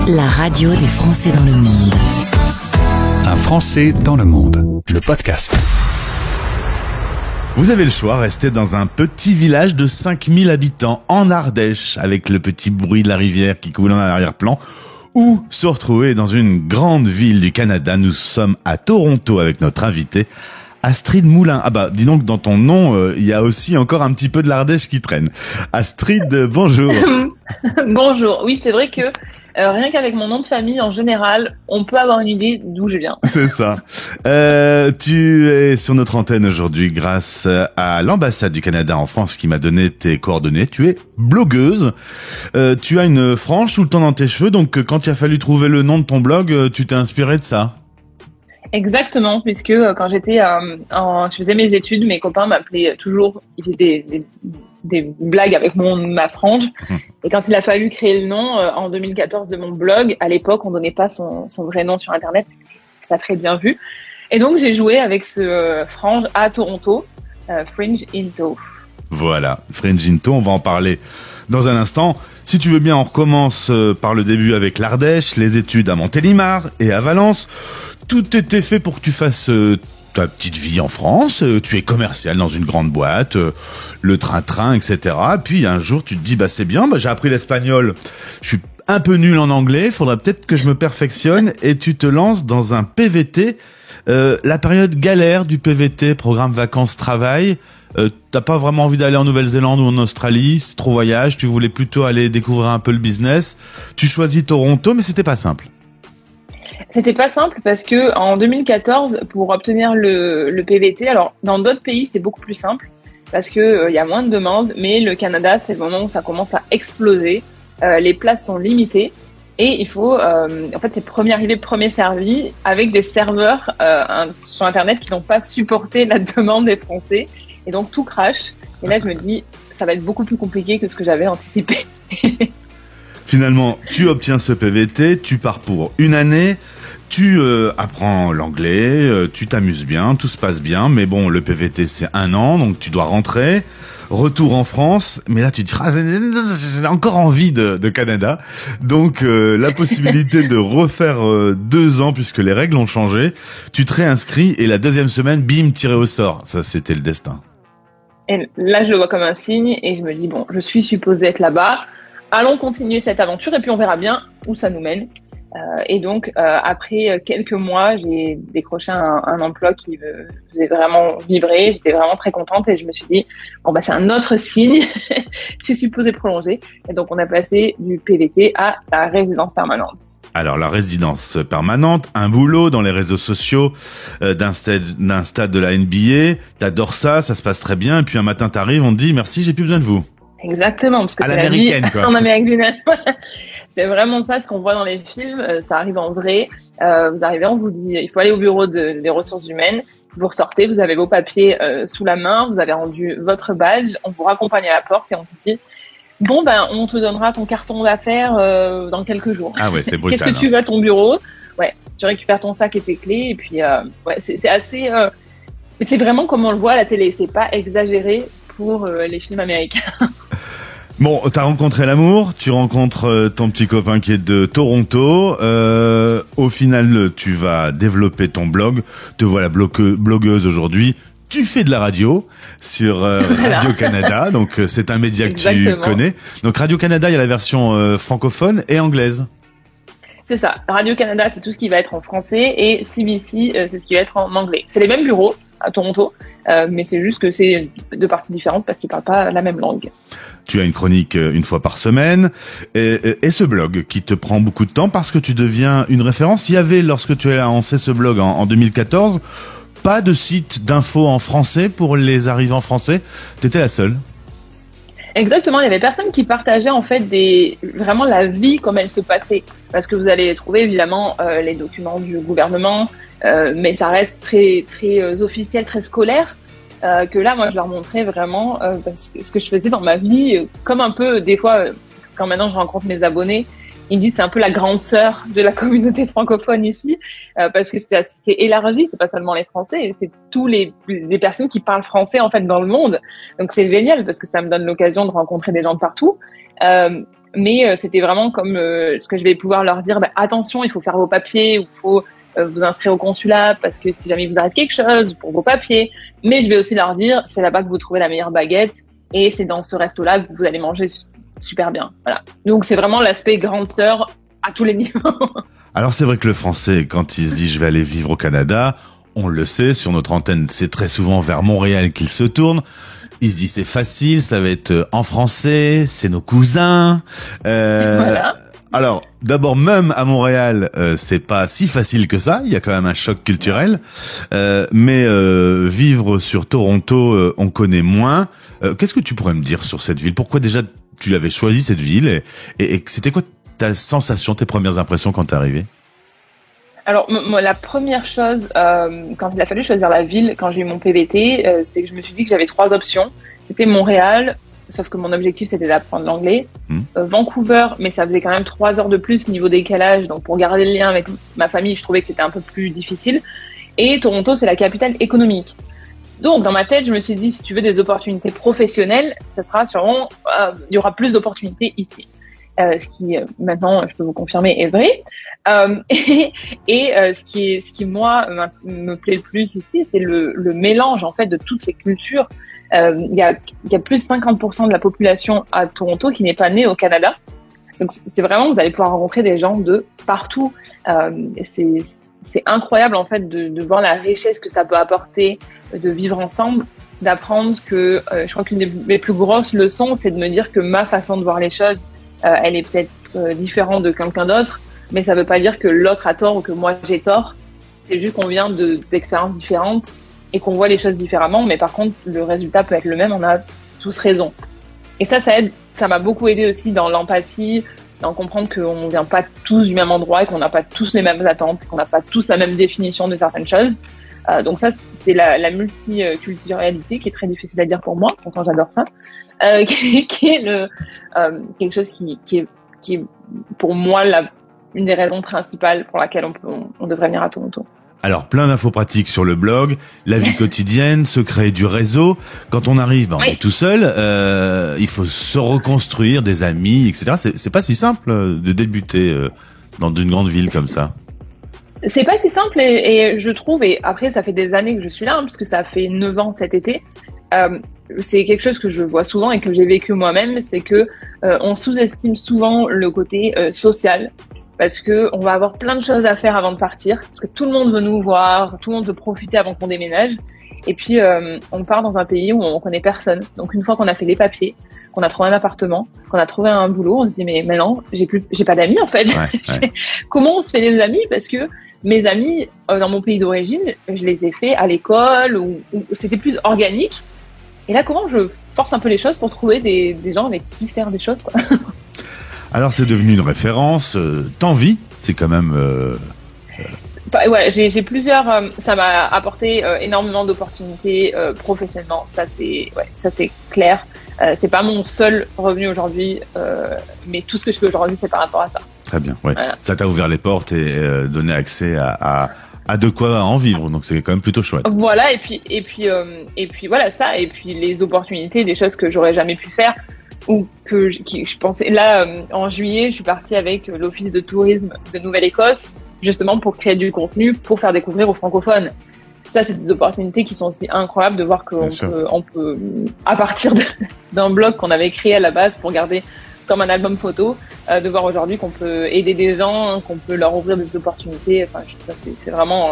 La radio des Français dans le monde. Un Français dans le monde, le podcast. Vous avez le choix, rester dans un petit village de 5000 habitants en Ardèche, avec le petit bruit de la rivière qui coule en arrière-plan, ou se retrouver dans une grande ville du Canada. Nous sommes à Toronto avec notre invité, Astrid Moulin. Ah bah, dis donc, dans ton nom, il y a aussi encore un petit peu de l'Ardèche qui traîne. Astrid, bonjour. Bonjour. Oui, c'est vrai que rien qu'avec mon nom de famille, en général, on peut avoir une idée d'où je viens. C'est ça. Tu es sur notre antenne aujourd'hui grâce à l'ambassade du Canada en France qui m'a donné tes coordonnées. Tu es blogueuse. Tu as une frange tout le temps dans tes cheveux, donc quand il a fallu trouver le nom de ton blog, tu t'es inspiré de ça. Exactement, puisque quand j'étais, je faisais mes études, mes copains m'appelaient toujours, ils faisaient des blagues avec ma frange. Et quand il a fallu créer le nom en 2014 de mon blog, à l'époque, on donnait pas son vrai nom sur Internet, c'est pas très bien vu. Et donc j'ai joué avec ce frange à Toronto, Fringe Into. Voilà, Fringe Into, on va en parler dans un instant. Si tu veux bien, on recommence par le début avec l'Ardèche, les études à Montélimar et à Valence. Tout était fait pour que tu fasses ta petite vie en France. Tu es commercial dans une grande boîte, le train-train, etc. Puis un jour, tu te dis, bah c'est bien, j'ai appris l'espagnol. Je suis un peu nul en anglais, faudrait peut-être que je me perfectionne. Et tu te lances dans un PVT. La période galère du PVT, programme vacances-travail. T'as pas vraiment envie d'aller en Nouvelle-Zélande ou en Australie, c'est trop voyage. Tu voulais plutôt aller découvrir un peu le business. Tu choisis Toronto, mais c'était pas simple. C'était pas simple parce que en 2014, pour obtenir le PVT, alors dans d'autres pays c'est beaucoup plus simple parce que y a moins de demandes, mais le Canada c'est le moment où ça commence à exploser. Les places sont limitées et il faut, en fait c'est premier arrivé premier servi avec des serveurs sur Internet qui n'ont pas supporté la demande des Français et donc tout crash. Et là je me dis ça va être beaucoup plus compliqué que ce que j'avais anticipé. Finalement, tu obtiens ce PVT, tu pars pour une année, tu apprends l'anglais, tu t'amuses bien, tout se passe bien, mais bon, le PVT c'est 1 an, donc tu dois rentrer, retour en France, mais là tu te dis, j'ai encore envie de Canada, donc la possibilité de refaire 2 ans, puisque les règles ont changé, tu te réinscris, et la deuxième semaine, bim, tiré au sort, ça c'était le destin. Et là je le vois comme un signe, et je me dis, bon, je suis supposée être là-bas, allons continuer cette aventure et puis on verra bien où ça nous mène. Et donc, après quelques mois, j'ai décroché un emploi qui me faisait vraiment vibrer. J'étais vraiment très contente et je me suis dit, bon bah c'est un autre signe, je suis supposée prolonger. Et donc, on a passé du PVT à la résidence permanente. Alors, la résidence permanente, un boulot dans les réseaux sociaux d'un stade de la NBA. T'adores ça, ça se passe très bien. Et puis un matin, t'arrives, on te dit, merci, j'ai plus besoin de vous. Exactement, parce que à c'est l'américaine, la vie quoi. en Amérique du Nord. C'est vraiment ça, ce qu'on voit dans les films, ça arrive en vrai. Vous arrivez, on vous dit, il faut aller au bureau des ressources humaines. Vous ressortez, vous avez vos papiers sous la main, vous avez rendu votre badge, on vous raccompagne à la porte et on vous dit, bon ben, on te donnera ton carton d'affaires dans quelques jours. Ah ouais, c'est brutal. Qu'est-ce que tu veux à ton bureau? Ouais, tu récupères ton sac et tes clés et puis ouais, c'est assez. C'est vraiment comme on le voit à la télé. C'est pas exagéré pour les films américains. Bon, t'as rencontré l'amour, tu rencontres ton petit copain qui est de Toronto. Au final, tu vas développer ton blog. Te voilà blogueuse aujourd'hui. Tu fais de la radio sur Radio-Canada, donc c'est un média que tu connais. Donc Radio-Canada, il y a la version francophone et anglaise. C'est ça. Radio-Canada, c'est tout ce qui va être en français et CBC, c'est ce qui va être en anglais. C'est les mêmes bureaux à Toronto, mais c'est juste que c'est 2 parties différentes parce qu'ils parlent pas la même langue. Tu as une chronique 1 fois par semaine et ce blog qui te prend beaucoup de temps parce que tu deviens une référence. Il y avait, lorsque tu as lancé ce blog en 2014, pas de site d'info en français pour les arrivants français. T'étais la seule. Exactement, il y avait personne qui partageait en fait vraiment la vie comme elle se passait, parce que vous allez trouver évidemment les documents du gouvernement, mais ça reste très très officiel, très scolaire. Que là, moi, je leur montrais vraiment ce que je faisais dans ma vie, comme un peu des fois quand maintenant je rencontre mes abonnés. Ils me disent c'est un peu la grande sœur de la communauté francophone ici, parce que c'est assez élargi, c'est pas seulement les Français, c'est tous les personnes qui parlent français en fait dans le monde. Donc c'est génial parce que ça me donne l'occasion de rencontrer des gens de partout. mais c'était vraiment comme ce que je vais pouvoir leur dire, attention, il faut faire vos papiers, ou il faut vous inscrire au consulat parce que si jamais vous arrive quelque chose pour vos papiers. Mais je vais aussi leur dire, c'est là-bas que vous trouvez la meilleure baguette et c'est dans ce resto-là que vous allez manger super bien. Voilà. Donc c'est vraiment l'aspect grande sœur à tous les niveaux. Alors c'est vrai que le français, quand il se dit je vais aller vivre au Canada, on le sait, sur notre antenne, c'est très souvent vers Montréal qu'il se tourne. Il se dit c'est facile, ça va être en français, c'est nos cousins. Voilà. Alors, d'abord, même à Montréal, c'est pas si facile que ça. Il y a quand même un choc culturel. Mais vivre sur Toronto, on connaît moins. Qu'est-ce que tu pourrais me dire sur cette ville? Pourquoi déjà tu l'avais choisi cette ville et c'était quoi ta sensation, tes premières impressions quand t'es arrivé? Alors, moi, la première chose, quand il a fallu choisir la ville, quand j'ai eu mon PVT, c'est que je me suis dit que j'avais 3 options. C'était Montréal, sauf que mon objectif, c'était d'apprendre l'anglais. Vancouver, mais ça faisait quand même 3 heures de plus niveau décalage. Donc, pour garder le lien avec ma famille, je trouvais que c'était un peu plus difficile. Et Toronto, c'est la capitale économique. Donc, dans ma tête, je me suis dit, si tu veux des opportunités professionnelles, ça sera sûrement, il y aura plus d'opportunités ici. Ce qui, maintenant, je peux vous confirmer, est vrai. Ce qui moi, me plaît le plus ici, c'est le mélange, en fait, de toutes ces cultures. Il y a plus de 50% de la population à Toronto qui n'est pas née au Canada. Donc, c'est vraiment, vous allez pouvoir rencontrer des gens de partout. C'est incroyable, en fait, de voir la richesse que ça peut apporter, de vivre ensemble, d'apprendre que, je crois qu'une des plus grosses leçons, c'est de me dire que ma façon de voir les choses, elle est peut-être différente de quelqu'un d'autre, mais ça veut pas dire que l'autre a tort ou que moi j'ai tort. C'est juste qu'on vient d'expériences différentes et qu'on voit les choses différemment, mais par contre, le résultat peut être le même, on a tous raison. Et ça aide, ça m'a beaucoup aidé aussi dans l'empathie, dans comprendre qu'on vient pas tous du même endroit et qu'on n'a pas tous les mêmes attentes, qu'on n'a pas tous la même définition de certaines choses. Donc ça, c'est la multiculturalité qui est très difficile à dire pour moi, pourtant j'adore ça, qui est quelque chose qui est pour moi une des raisons principales pour laquelle on devrait venir à Toronto. Alors, plein d'infos pratiques sur le blog, la vie quotidienne, se créer du réseau. Quand on arrive, on est tout seul, il faut se reconstruire des amis, etc. C'est pas si simple de débuter dans une grande ville comme ça. C'est pas si simple et je trouve, et après ça fait des années que je suis là, puisque ça fait 9 ans cet été, c'est quelque chose que je vois souvent et que j'ai vécu moi-même, c'est que on sous-estime souvent le côté social, parce que on va avoir plein de choses à faire avant de partir, parce que tout le monde veut nous voir, tout le monde veut profiter avant qu'on déménage, et puis on part dans un pays où on connaît personne. Donc une fois qu'on a fait les papiers, qu'on a trouvé un appartement, qu'on a trouvé un boulot, on se dit mais non, j'ai pas d'amis en fait. Ouais. Comment on se fait des amis? Parce que mes amis dans mon pays d'origine, je les ai faits à l'école où c'était plus organique. Et là, comment je force un peu les choses pour trouver des gens avec qui faire des choses, quoi. Alors, c'est devenu une référence. T'envies, c'est quand même... Ouais, j'ai plusieurs... ça m'a apporté énormément d'opportunités professionnellement. Ça, c'est clair. C'est pas mon seul revenu aujourd'hui, mais tout ce que je fais aujourd'hui, c'est par rapport à ça. Très bien, ouais. Voilà. Ça t'a ouvert les portes et donné accès à de quoi en vivre, donc c'est quand même plutôt chouette. Voilà, et puis voilà ça, et puis les opportunités, des choses que j'aurais jamais pu faire ou que je pensais. Là, en juillet, je suis partie avec l'Office de tourisme de Nouvelle-Écosse, justement pour créer du contenu, pour faire découvrir aux francophones. Ça, c'est des opportunités qui sont aussi incroyables de voir qu'on peut, à partir d'un blog qu'on avait créé à la base pour garder comme un album photo, de voir aujourd'hui qu'on peut aider des gens, qu'on peut leur ouvrir des opportunités. Enfin, ça, c'est vraiment,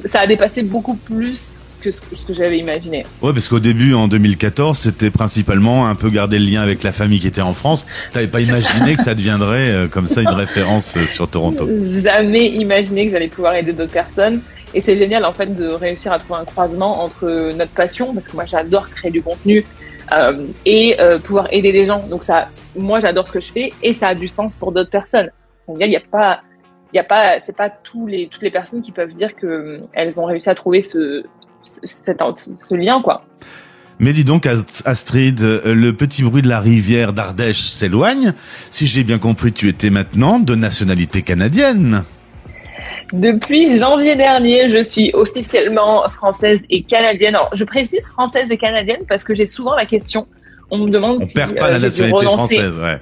ça a dépassé beaucoup plus que ce que j'avais imaginé. Ouais, parce qu'au début, en 2014, c'était principalement un peu garder le lien avec la famille qui était en France. T'avais pas imaginé que ça deviendrait comme ça une référence sur Toronto. Jamais imaginé que j'allais pouvoir aider d'autres personnes. Et c'est génial, en fait, de réussir à trouver un croisement entre notre passion, parce que moi, j'adore créer du contenu, et pouvoir aider les gens. Donc ça, moi, j'adore ce que je fais, et ça a du sens pour d'autres personnes. Donc, il y a pas, c'est pas toutes les personnes qui peuvent dire que elles ont réussi à trouver ce lien, quoi. Mais dis donc, Astrid, le petit bruit de la rivière d'Ardèche s'éloigne. Si j'ai bien compris, tu étais maintenant de nationalité canadienne. Depuis janvier dernier, je suis officiellement française et canadienne. Alors, je précise française et canadienne parce que j'ai souvent la question. On me demande si perd pas la nationalité française, ouais.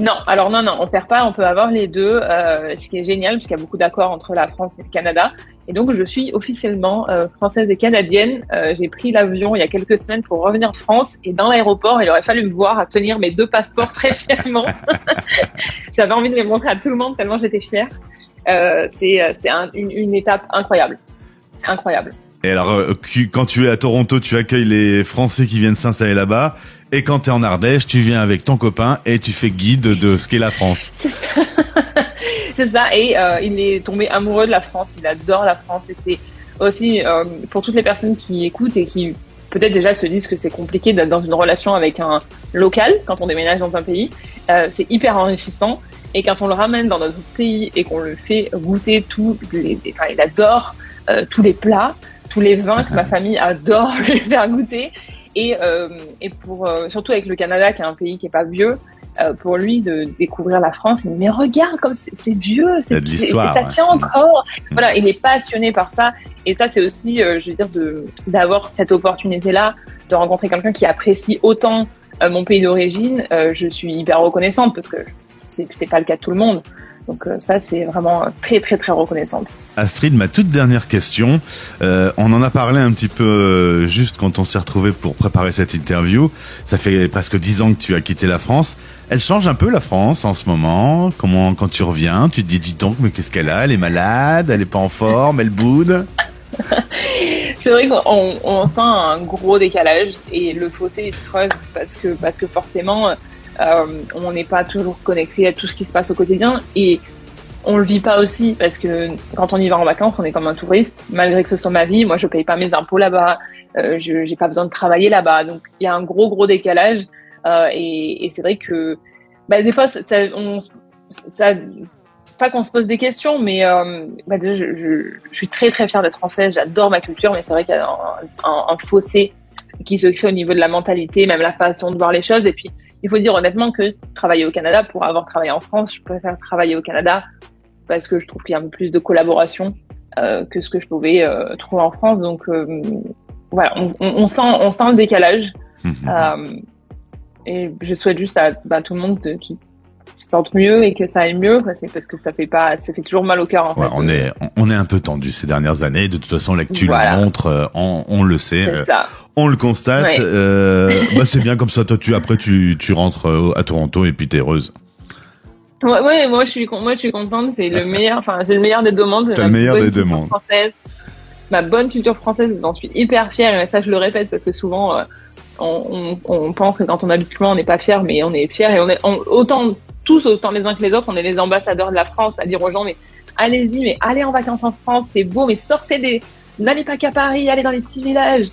Non, alors non, on perd pas, on peut avoir les deux, ce qui est génial puisqu'il y a beaucoup d'accords entre la France et le Canada. Et donc, je suis officiellement française et canadienne. J'ai pris l'avion il y a quelques semaines pour revenir de France et dans l'aéroport, il aurait fallu me voir à tenir mes 2 passeports très fièrement. J'avais envie de les montrer à tout le monde tellement j'étais fière. C'est une étape incroyable. C'est incroyable. Et alors, quand tu es à Toronto, tu accueilles les Français qui viennent s'installer là-bas. Et quand tu es en Ardèche, tu viens avec ton copain et tu fais guide de ce qu'est la France. C'est ça. C'est ça. Et il est tombé amoureux de la France. Il adore la France. Et c'est aussi pour toutes les personnes qui écoutent et qui peut-être déjà se disent que c'est compliqué d'être dans une relation avec un local quand on déménage dans un pays. C'est hyper enrichissant. Et quand on le ramène dans notre pays et qu'on le fait goûter il adore tous les plats, tous les vins que ma famille adore lui faire goûter. Et pour surtout avec le Canada, qui est un pays qui est pas vieux, pour lui de découvrir la France, il me dit mais regarde comme c'est vieux, c'est de l'histoire, ça tient encore. Voilà, il est passionné par ça. Et ça, c'est aussi, je veux dire, d'avoir cette opportunité-là, de rencontrer quelqu'un qui apprécie autant mon pays d'origine. Je suis hyper reconnaissante parce que c'est pas le cas de tout le monde. Donc ça, c'est vraiment très, très, très reconnaissante. Astrid, ma toute dernière question. On en a parlé un petit peu juste quand on s'est retrouvés pour préparer cette interview. Ça fait presque 10 ans que tu as quitté la France. Elle change un peu, la France, en ce moment. Quand tu reviens, tu te dis donc, mais qu'est-ce qu'elle a? Elle est malade, elle est pas en forme, elle boude. C'est vrai qu'on sent un gros décalage et le fossé se creuse parce que forcément... on n'est pas toujours connecté à tout ce qui se passe au quotidien et on le vit pas aussi parce que quand on y va en vacances, on est comme un touriste. Malgré que ce soit ma vie, moi je paye pas mes impôts là-bas, j'ai pas besoin de travailler là-bas, donc il y a un gros décalage et c'est vrai que des fois ça pas qu'on se pose des questions, mais déjà, je suis très très fière d'être française, j'adore ma culture, mais c'est vrai qu'il y a un fossé qui se crée au niveau de la mentalité, même la façon de voir les choses. Et puis il faut dire honnêtement que travailler au Canada, pour avoir travaillé en France, je préfère travailler au Canada parce que je trouve qu'il y a un peu plus de collaboration que ce que je pouvais trouver en France. Donc voilà, on sent le décalage. Et je souhaite juste à tout le monde qui se sente mieux et que ça aille mieux, c'est parce que ça fait toujours mal au cœur. On est un peu tendu ces dernières années. De toute façon, l'actu le montre, on le sait. C'est ça. On le constate. Ouais. C'est bien comme ça. Toi, tu rentres à Toronto et puis t'es heureuse. Ouais, moi je suis contente. C'est le meilleur. Enfin, c'est le meilleur des deux mondes. C'est le meilleur des deux mondes. Ma bonne culture française, j'en suis hyper fière. Et ça, je le répète parce que souvent, on pense que quand on habite loin, on n'est pas fier, mais on est fier et on est autant les uns que les autres. On est les ambassadeurs de la France, à dire aux gens mais allez-y, mais allez en vacances en France, c'est beau, mais n'allez pas qu'à Paris, allez dans les petits villages.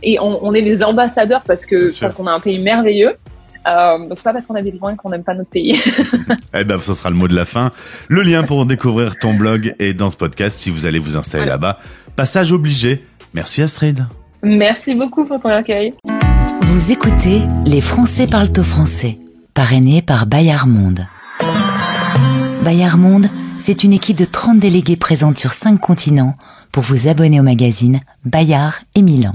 Et on est les ambassadeurs parce qu'on a un pays merveilleux. Donc c'est pas parce qu'on habite loin qu'on n'aime pas notre pays. Ce sera le mot de la fin. Le lien pour découvrir ton blog est dans ce podcast si vous allez vous installer là-bas. Passage obligé. Merci Astrid. Merci beaucoup pour ton accueil. Vous écoutez Les Français parlent au français, parrainé par Bayard Monde. Bayard Monde, c'est une équipe de 30 délégués présente sur 5 continents pour vous abonner au magazine Bayard et Milan.